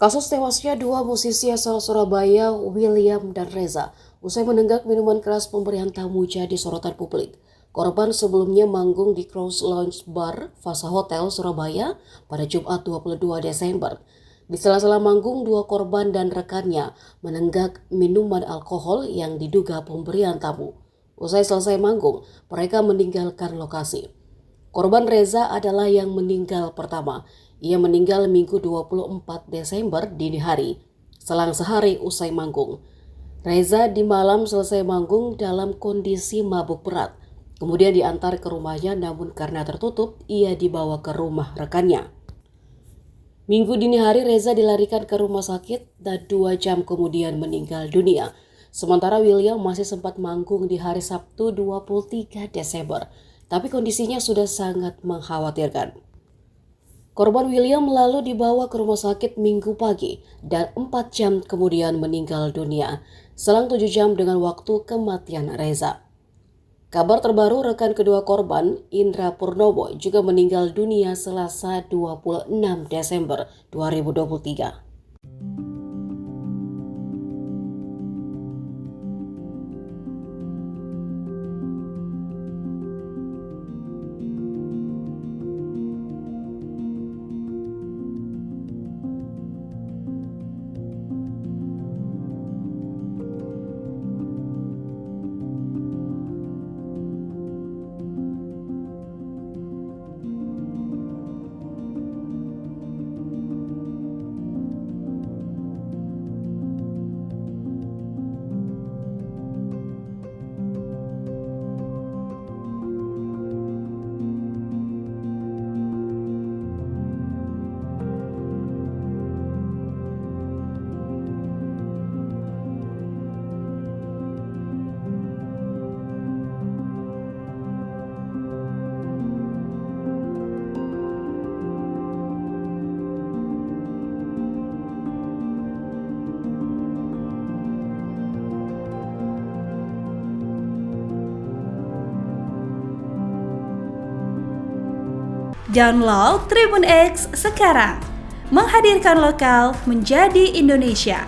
Kasus tewasnya dua musisi asal Surabaya, William dan Reza, usai menenggak minuman keras pemberian tamu jadi sorotan publik. Korban sebelumnya manggung di Cross Lounge Bar, Fasa Hotel, Surabaya pada Jumat 22 Desember. Di sela-sela manggung, dua korban dan rekannya menenggak minuman alkohol yang diduga pemberian tamu. Usai selesai manggung, mereka meninggalkan lokasi. Korban Reza adalah yang meninggal pertama. Ia meninggal Minggu 24 Desember dini hari, selang sehari usai manggung. Reza di malam selesai manggung dalam kondisi mabuk berat. Kemudian diantar ke rumahnya, namun karena tertutup, ia dibawa ke rumah rekannya. Minggu dini hari Reza dilarikan ke rumah sakit dan 2 jam kemudian meninggal dunia. Sementara William masih sempat manggung di hari Sabtu 23 Desember, tapi kondisinya sudah sangat mengkhawatirkan. Korban William lalu dibawa ke rumah sakit Minggu pagi dan 4 jam kemudian meninggal dunia, selang 7 jam dengan waktu kematian Reza. Kabar terbaru rekan kedua korban, Indra Purnomo, juga meninggal dunia Selasa 26 Desember 2023. Download Tribun X sekarang, menghadirkan lokal menjadi Indonesia.